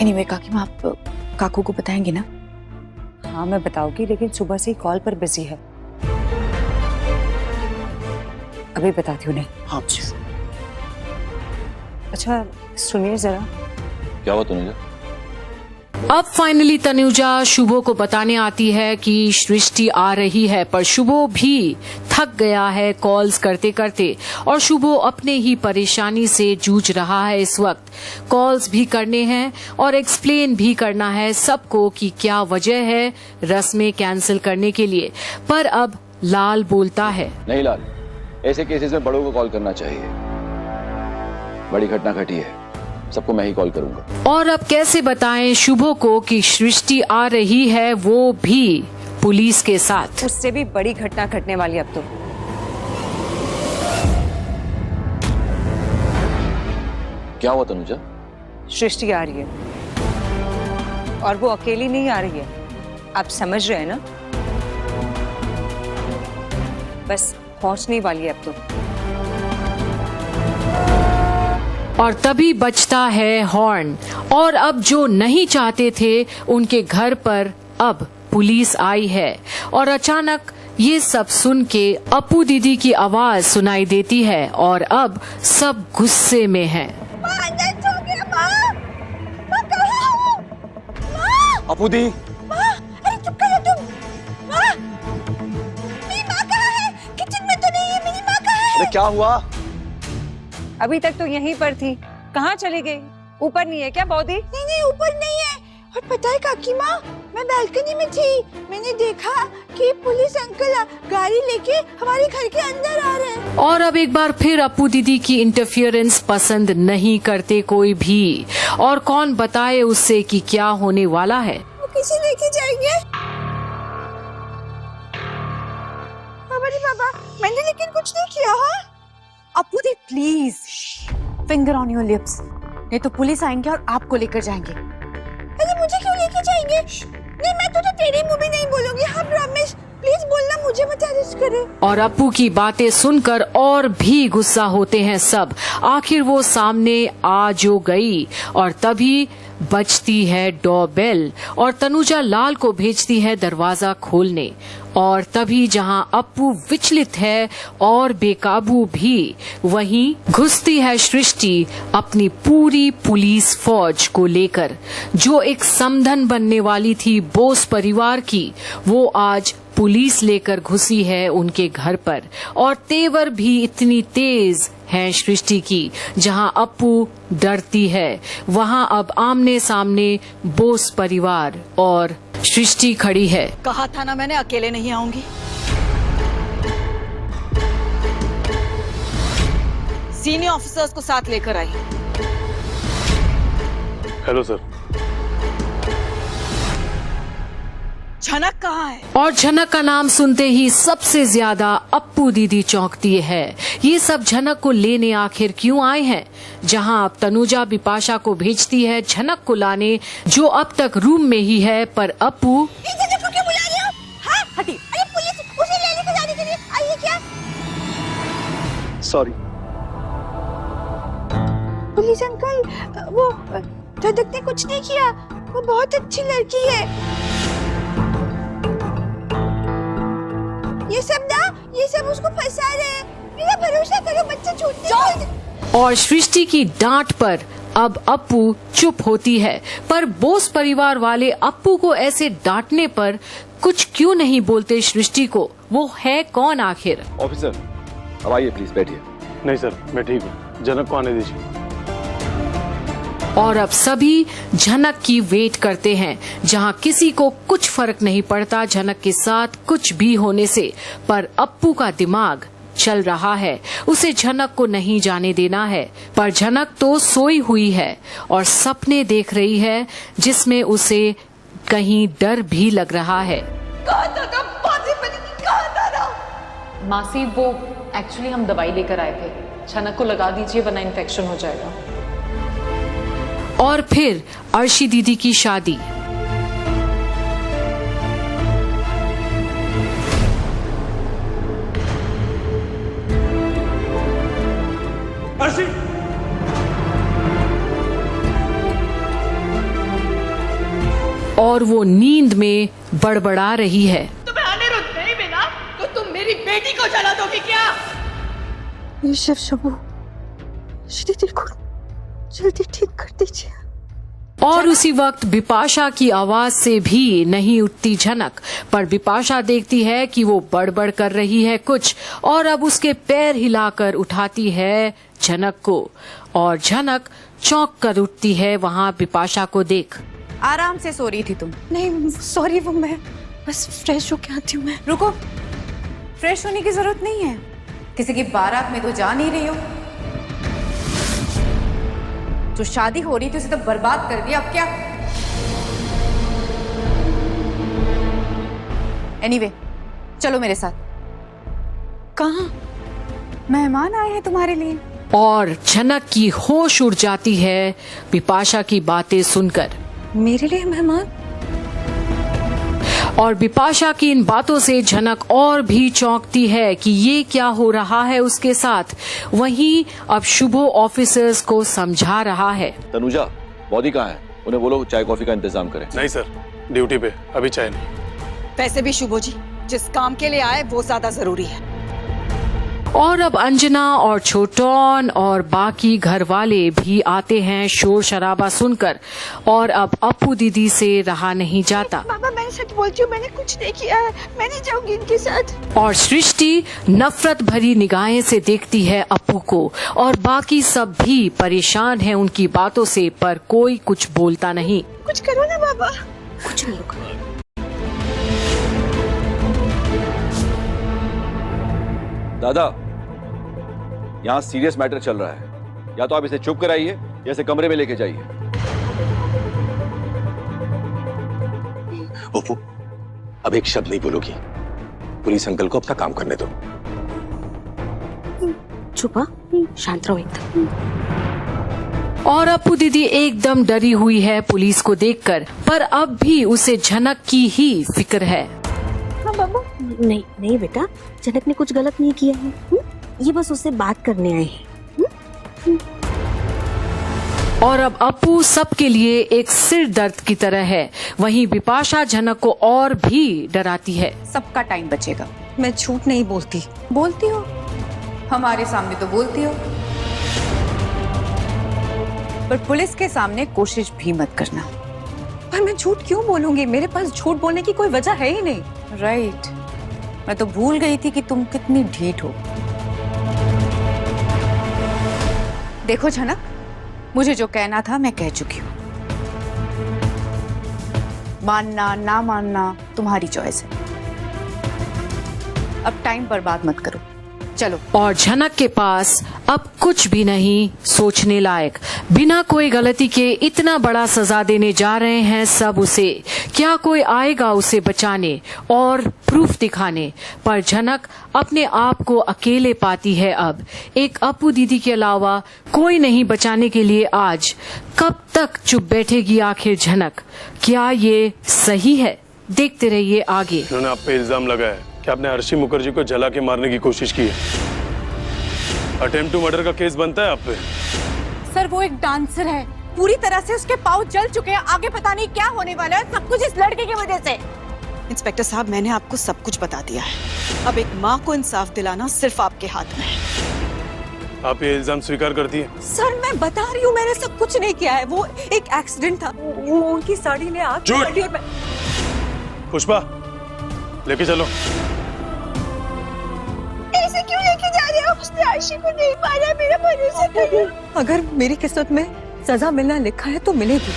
Anyway काकी माँ आप काकू को बताएंगे ना? हाँ मैं बताऊंगी, लेकिन सुबह से ही कॉल पर बिजी है। अभी बताती हूँ। हाँ अच्छा सुनिए जरा। क्या हुआ तनुजा? अब फाइनली तनुजा शुभो को बताने आती है कि सृष्टि आ रही है, पर शुभो भी थक गया है कॉल्स करते करते और शुभो अपने ही परेशानी से जूझ रहा है। इस वक्त कॉल्स भी करने हैं और एक्सप्लेन भी करना है सबको कि क्या वजह है रस्में कैंसिल करने के लिए। पर अब लाल बोलता है, नहीं लाल, ऐसे केसेस में बड़ों को कॉल करना चाहिए। बड़ी घटना घटी है, सबको मैं ही कॉल करूंगा। और अब कैसे बताएं शुभो को कि सृष्टि आ रही है, वो भी पुलिस के साथ। उससे भी बड़ी घटना घटने वाली अब तो। क्या हुआ तनुजा? सृष्टि आ रही है और वो अकेली नहीं आ रही है, आप समझ रहे हैं ना? बस पहुंचने वाली है अब तो। और तभी बजता है हॉर्न और अब जो नहीं चाहते थे उनके घर पर अब पुलिस आई है। और अचानक ये सब सुन के अप्पू दीदी की आवाज सुनाई देती है और अब सब गुस्से में हैं। अप्पू दी, अरे चुप करो तुम। माँ, मेरी माँ कहाँ है? किचन में तो नहीं है, मेरी माँ कहाँ है? अरे क्या हुआ? अभी तक तो यहीं पर थी, कहाँ चली गई? ऊपर नहीं है क्या बॉडी? नहीं नहीं ऊपर नहीं है। और पता है काकी माँ, मैं बालकनी में थी, मैंने देखा कि पुलिस अंकल गाड़ी लेके हमारे घर के अंदर आ रहे हैं। और अब एक बार फिर अप्पू दीदी की इंटरफियरेंस पसंद नहीं करते कोई भी, और कौन बताए उससे कि क्या होने वाला है। वो किसे लेके जाएंगे? हमारे बाबा, मैंने लेकिन कुछ नहीं किया। हाँ Appu di please, finger on your lips, नहीं तो पुलिस आएंगे और आपको लेकर जाएंगे। अरे मुझे क्यों लेके जाएंगे? नहीं मैं तुझे तेरे मुंह भी नहीं बोलूंगी। हाँ प्रॉमिस, प्लीज बोलना, मुझे मत अरेस्ट करे। और अप्पू की बातें सुनकर और भी गुस्सा होते हैं सब। आखिर वो सामने आ जो गई और तभी बजती है डोरबेल और तनुजा लाल को भेजती है दरवाजा खोलने। और तभी जहां अप्पू विचलित है और बेकाबू भी, वहीं घुसती है सृष्टि अपनी पूरी पुलिस फौज को लेकर। जो एक समधन बनने वाली थी बोस परिवार की, वो आज पुलिस लेकर घुसी है उनके घर पर। और तेवर भी इतनी तेज है सृष्टि की, जहां अप्पू डरती है वहां अब आमने सामने बोस परिवार और सृष्टि खड़ी है। कहा था ना मैंने अकेले नहीं आऊंगी। सीनियर ऑफिसर्स को साथ लेकर आई। Hello sir. झनक कहाँ है? और झनक का नाम सुनते ही सबसे ज्यादा अप्पू दीदी चौंकती है। ये सब झनक को लेने आखिर क्यों आए हैं? जहां अब तनुजा बिपाशा को भेजती है झनक को लाने, जो अब तक रूम में ही है। पर अप्पू, इधर देखो क्या बुला रहे हो? हाँ हटी। अरे पुलिस उसे लेने के जाने के लिए आई है क्या? सॉरी। पुलिस अंकल, वो धधक ने कुछ नहीं किया, वो बहुत अच्छी लड़की है। ये सब उसको फंसा रहे हैं। मेरा भरोसा करो, बच्चे छूटते। और सृष्टि की डांट पर अब अप्पू चुप होती है। पर बोस परिवार वाले अप्पू को ऐसे डांटने पर कुछ क्यों नहीं बोलते सृष्टि को? वो है कौन आखिर? ऑफिसर अब आइए प्लीज, बैठिए। नहीं सर, मैं ठीक हूँ, जनक को आने दीजिए। और अब सभी झनक की वेट करते हैं, जहां किसी को कुछ फर्क नहीं पड़ता झनक के साथ कुछ भी होने से। पर अप्पू का दिमाग चल रहा है, उसे झनक को नहीं जाने देना है। पर झनक तो सोई हुई है और सपने देख रही है, जिसमें उसे कहीं डर भी लग रहा है। मासी, वो एक्चुअली हम दवाई लेकर आए थे, झनक को लगा दीजिए वरना इन्फेक्शन हो जाएगा। और फिर अर्शी दीदी की शादी। अर्शी! और वो नींद में बड़बड़ा रही है। तुम्हें अनिरुद्ध नहीं मिला तो तुम मेरी बेटी को जला दोगे क्या? ऋषभ शंभू, श्री दिल को जल्दी ठीक कर दीजिए। और उसी वक्त बिपाशा की आवाज से भी नहीं उठती झनक, पर बिपाशा देखती है कि वो बड़बड़ कर रही है कुछ, और अब उसके पैर हिलाकर उठाती है झनक को, और झनक चौंक कर उठती है वहां बिपाशा को देख। आराम से सो रही थी तुम? नहीं सॉरी, वो मैं बस फ्रेश होके आती हूँ। मैं रुको, फ्रेश होने की जरूरत नहीं है, किसी की बारात में तो जा नहीं रही हो। जो शादी हो रही थी उसे तो बर्बाद कर दिया, अब क्या? एनीवे, चलो मेरे साथ। कहाँ? मेहमान आए हैं तुम्हारे लिए। और झनक की होश उड़ जाती है बिपाशा की बातें सुनकर। मेरे लिए मेहमान? और बिपाशा की इन बातों से झनक और भी चौंकती है कि ये क्या हो रहा है उसके साथ। वहीं अब शुभो ऑफिसर्स को समझा रहा है। तनुजा, बॉडी कहाँ है? उन्हें बोलो चाय कॉफी का इंतजाम करें। नहीं सर, ड्यूटी पे, अभी चाय नहीं। वैसे भी शुभो जी, जिस काम के लिए आए वो ज्यादा जरूरी है। और अब अंजना और छोटौन और बाकी घर वाले भी आते हैं शोर शराबा सुनकर, और अब अप्पू दीदी से रहा नहीं जाता। बाबा, मैंने सच बोलती हूँ, मैंने कुछ नहीं किया है, मैं नहीं जाऊंगी इनके साथ। और सृष्टि नफरत भरी निगाहें से देखती है अप्पू को, और बाकी सब भी परेशान हैं उनकी बातों से, पर कोई कुछ बोलता नहीं। कुछ करो ना बाबा। कुछ नहीं होगा। दादा, यहाँ सीरियस मैटर चल रहा है, या तो आप इसे चुप कराइए या इसे कमरे में लेके जाइए। ओप्पू, अब एक शब्द नहीं बोलोगी। पुलिस अंकल को अपना काम करने दो। छुपा, शांत रहो एकदम। और अप्पू दीदी एकदम डरी हुई है पुलिस को देखकर, पर अब भी उसे झनक की ही फिक्र है। हाँ बाबा। नहीं नहीं बेटा, जनक ने कुछ गलत नहीं किया है। ये बस उससे बात करने आए हैं। और अब अप्पू सबके लिए एक सिर दर्द की तरह है। वहीं बिपाशा झनक को और भी डराती है। सबका टाइम बचेगा। मैं झूठ नहीं बोलती। बोलती हो, हमारे सामने तो बोलती हो, पर पुलिस के सामने कोशिश भी मत करना। पर मैं झूठ क्यों बोलूंगी? मेरे पास झूठ बोलने की कोई वजह है ही नहीं। राइट, मैं तो भूल गई थी कि तुम कितनी ढीठ हो। देखो झनक, मुझे जो कहना था मैं कह चुकी हूँ। मानना ना मानना तुम्हारी चॉइस है। अब टाइम बर्बाद मत करो, चलो। और झनक के पास अब कुछ भी नहीं सोचने लायक। बिना कोई गलती के इतना बड़ा सजा देने जा रहे हैं सब उसे। क्या कोई आएगा उसे बचाने और प्रूफ दिखाने? पर झनक अपने आप को अकेले पाती है अब। एक अप्पू दीदी के अलावा कोई नहीं बचाने के लिए आज। कब तक चुप बैठेगी आखिर झनक? क्या ये सही है? देखते रहिए आगे। उन्होंने आप पे इल्जाम लगाया है कि आपने अर्शी मुखर्जी को जला के मारने की कोशिश की है। अटेम्प्ट टू मर्डर का केस बनता है आप पे। सर, वो एक डांसर है, पूरी तरह से उसके पाँव जल चुके हैं। आगे पता नहीं क्या होने वाला है, सब कुछ इस लड़के की वजह से। इंस्पेक्टर साहब, मैंने आपको सब कुछ बता दिया है। अब एक माँ को इंसाफ दिलाना सिर्फ आपके हाथ में है। आप ये इल्जाम स्वीकार करती हैं? सर, मैं बता रही हूँ, मैंने सब कुछ नहीं किया है। वो एक एक्सीडेंट था। वो उनकी साड़ी में आग लगी और मैं... पुष्पा, लेके चलो। ऐसे क्यों लेके जा रहे हो? उसने आयशी को नहीं मारा, मेरा भरोसा करो। अगर मेरी किस्मत में सजा मिलना लिखा है तो मिलेगी।